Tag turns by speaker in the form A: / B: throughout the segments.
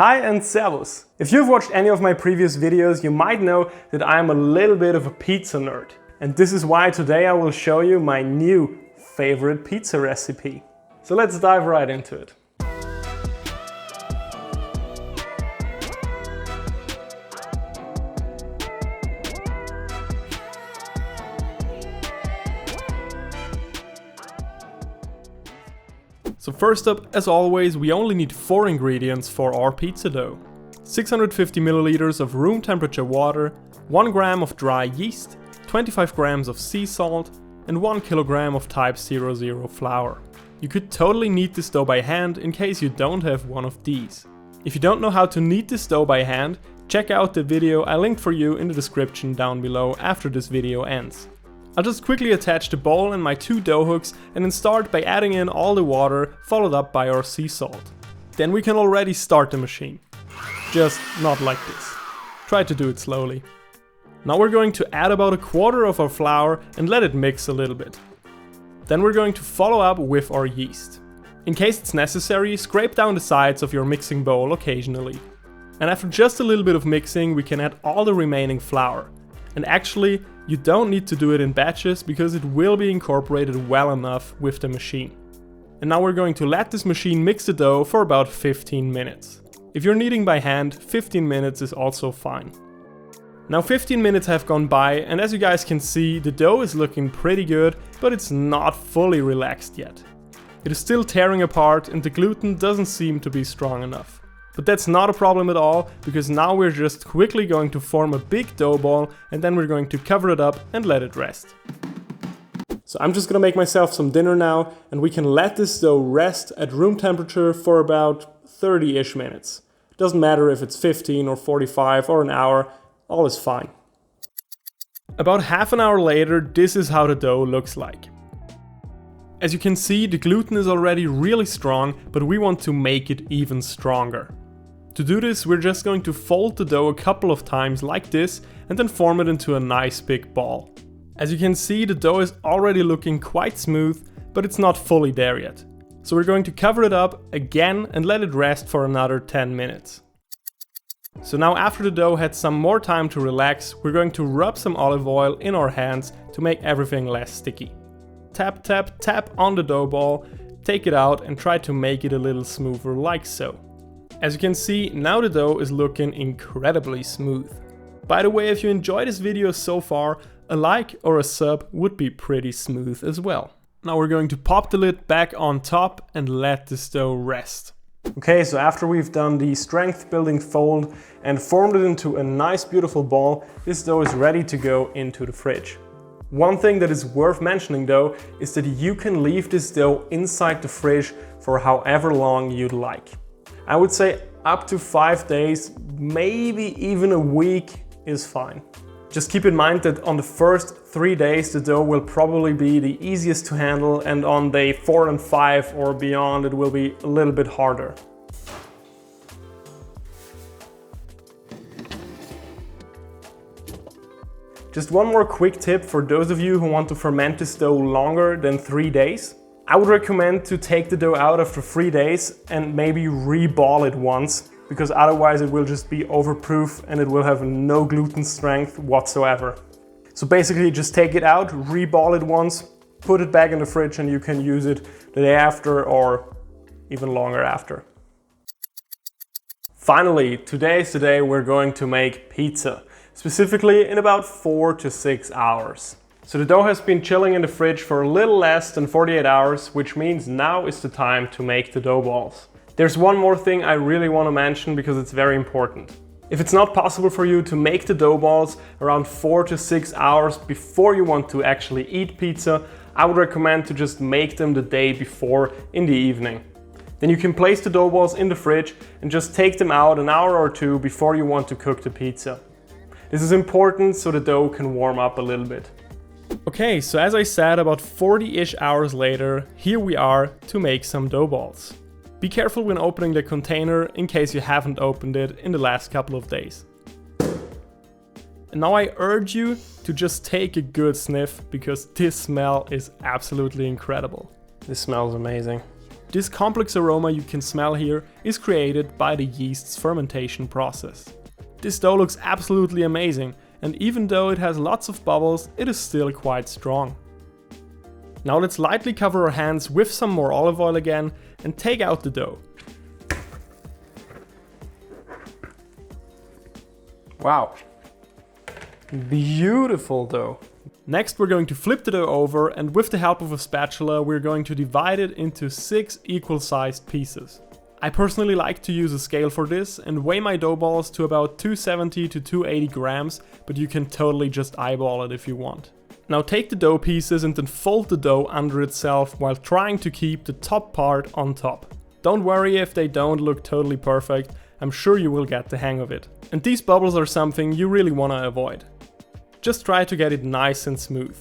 A: Hi and servus! If you've watched any of my previous videos, you might know that I'm a little bit of a pizza nerd. And this is why today I will show you my new favorite pizza recipe. So let's dive right into it. So first up, as always, we only need 4 ingredients for our pizza dough. 650 milliliters of room temperature water, 1 gram of dry yeast, 25 grams of sea salt, and 1 kilogram of type 00 flour. You could totally knead this dough by hand in case you don't have one of these. If you don't know how to knead this dough by hand, check out the video I linked for you in the description down below after this video ends. I'll just quickly attach the bowl and my 2 dough hooks and then start by adding in all the water, followed up by our sea salt. Then we can already start the machine. Just not like this. Try to do it slowly. Now we're going to add about 1/4 of our flour and let it mix a little bit. Then we're going to follow up with our yeast. In case it's necessary, scrape down the sides of your mixing bowl occasionally. And after just a little bit of mixing, we can add all the remaining flour. And actually, you don't need to do it in batches because it will be incorporated well enough with the machine. And now we're going to let this machine mix the dough for about 15 minutes. If you're kneading by hand, 15 minutes is also fine. Now 15 minutes have gone by, and as you guys can see, the dough is looking pretty good, but it's not fully relaxed yet. It is still tearing apart and the gluten doesn't seem to be strong enough. But that's not a problem at all, because now we're just quickly going to form a big dough ball and then we're going to cover it up and let it rest. So I'm just gonna make myself some dinner now, and we can let this dough rest at room temperature for about 30-ish minutes. Doesn't matter if it's 15 or 45 or an hour, all is fine. About half an hour later, this is how the dough looks like. As you can see, the gluten is already really strong, but we want to make it even stronger. To do this, we're just going to fold the dough a couple of times like this and then form it into a nice big ball. As you can see, the dough is already looking quite smooth, but it's not fully there yet. So we're going to cover it up again and let it rest for another 10 minutes. So now after the dough had some more time to relax, we're going to rub some olive oil in our hands to make everything less sticky. Tap, tap, tap on the dough ball, take it out and try to make it a little smoother like so. As you can see, now the dough is looking incredibly smooth. By the way, if you enjoyed this video so far, a like or a sub would be pretty smooth as well. Now we're going to pop the lid back on top and let this dough rest. Okay, so after we've done the strength building fold and formed it into a nice beautiful ball, this dough is ready to go into the fridge. One thing that is worth mentioning though is that you can leave this dough inside the fridge for however long you'd like. I would say up to 5 days, maybe even a week is fine. Just keep in mind that on the first 3 days the dough will probably be the easiest to handle, and on day 4 and 5 or beyond it will be a little bit harder. Just one more quick tip for those of you who want to ferment this dough longer than 3 days. I would recommend to take the dough out after 3 days and maybe re-ball it once, because otherwise it will just be overproof and it will have no gluten strength whatsoever. So basically just take it out, re-ball it once, put it back in the fridge, and you can use it the day after or even longer after. Finally, today is the day we're going to make pizza. Specifically in about 4 to 6 hours. So the dough has been chilling in the fridge for a little less than 48 hours, which means now is the time to make the dough balls. There's one more thing I really want to mention because it's very important. If it's not possible for you to make the dough balls around 4 to 6 hours before you want to actually eat pizza, I would recommend to just make them the day before in the evening. Then you can place the dough balls in the fridge and just take them out an hour or 2 before you want to cook the pizza. This is important so the dough can warm up a little bit. Okay, so as I said, about 40-ish hours later, here we are to make some dough balls. Be careful when opening the container in case you haven't opened it in the last couple of days. And now I urge you to just take a good sniff because this smell is absolutely incredible. This smells amazing. This complex aroma you can smell here is created by the yeast's fermentation process. This dough looks absolutely amazing, and even though it has lots of bubbles, it is still quite strong. Now let's lightly cover our hands with some more olive oil again and take out the dough. Wow, beautiful dough. Next we're going to flip the dough over, and with the help of a spatula we're going to divide it into 6 equal sized pieces. I personally like to use a scale for this and weigh my dough balls to about 270 to 280 grams, but you can totally just eyeball it if you want. Now take the dough pieces and then fold the dough under itself while trying to keep the top part on top. Don't worry if they don't look totally perfect, I'm sure you will get the hang of it. And these bubbles are something you really want to avoid. Just try to get it nice and smooth.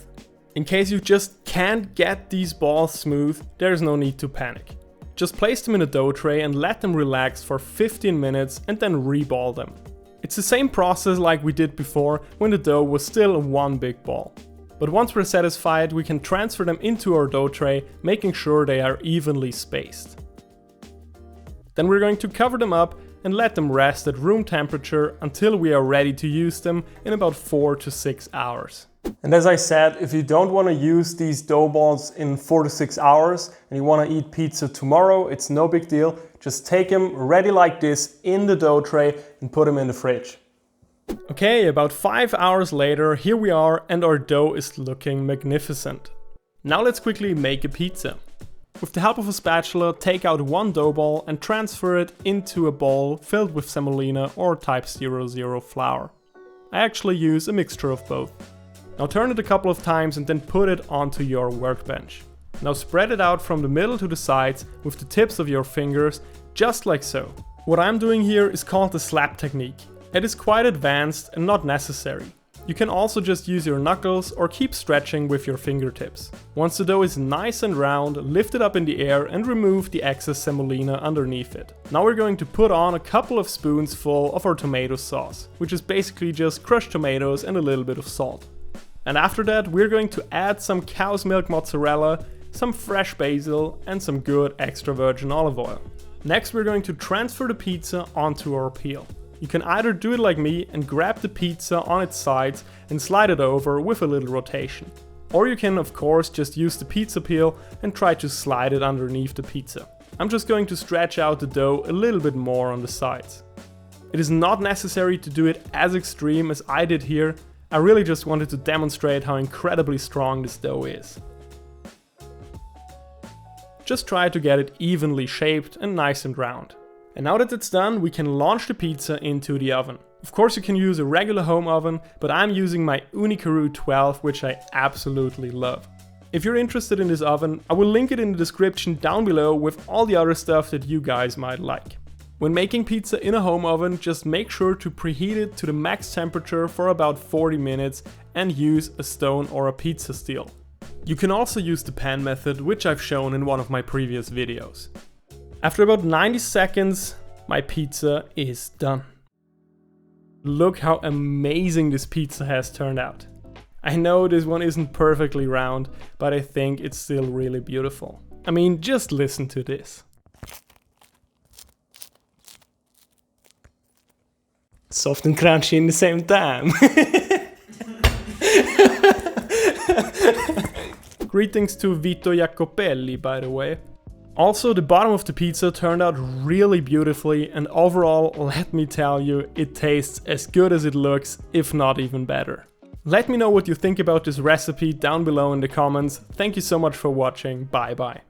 A: In case you just can't get these balls smooth, there's no need to panic. Just place them in a dough tray and let them relax for 15 minutes and then reball them. It's the same process like we did before when the dough was still one big ball. But once we're satisfied, we can transfer them into our dough tray, making sure they are evenly spaced. Then we're going to cover them up and let them rest at room temperature until we are ready to use them in about 4 to 6 hours. And as I said, if you don't want to use these dough balls in 4 to 6 hours and you want to eat pizza tomorrow, it's no big deal. Just take them ready like this in the dough tray and put them in the fridge. Okay, about 5 hours later, here we are and our dough is looking magnificent. Now let's quickly make a pizza. With the help of a spatula, take out one dough ball and transfer it into a bowl filled with semolina or type 00 flour. I actually use a mixture of both. Now turn it a couple of times and then put it onto your workbench. Now spread it out from the middle to the sides with the tips of your fingers, just like so. What I'm doing here is called the slap technique. It is quite advanced and not necessary. You can also just use your knuckles or keep stretching with your fingertips. Once the dough is nice and round, lift it up in the air and remove the excess semolina underneath it. Now we're going to put on a couple of spoons full of our tomato sauce, which is basically just crushed tomatoes and a little bit of salt. And after that we're going to add some cow's milk mozzarella, some fresh basil and some good extra virgin olive oil. Next we're going to transfer the pizza onto our peel. You can either do it like me and grab the pizza on its sides and slide it over with a little rotation. Or you can of course just use the pizza peel and try to slide it underneath the pizza. I'm just going to stretch out the dough a little bit more on the sides. It is not necessary to do it as extreme as I did here. I really just wanted to demonstrate how incredibly strong this dough is. Just try to get it evenly shaped and nice and round. And now that it's done, we can launch the pizza into the oven. Of course you can use a regular home oven, but I'm using my Ooni Karu 12, which I absolutely love. If you're interested in this oven, I will link it in the description down below with all the other stuff that you guys might like. When making pizza in a home oven, just make sure to preheat it to the max temperature for about 40 minutes and use a stone or a pizza steel. You can also use the pan method, which I've shown in one of my previous videos. After about 90 seconds, my pizza is done. Look how amazing this pizza has turned out. I know this one isn't perfectly round, but I think it's still really beautiful. I mean, just listen to this. Soft and crunchy in the same time. Greetings to Vito Jacopelli, by the way. Also, the bottom of the pizza turned out really beautifully, and overall, let me tell you, it tastes as good as it looks, if not even better. Let me know what you think about this recipe down below in the comments. Thank you so much for watching, bye bye.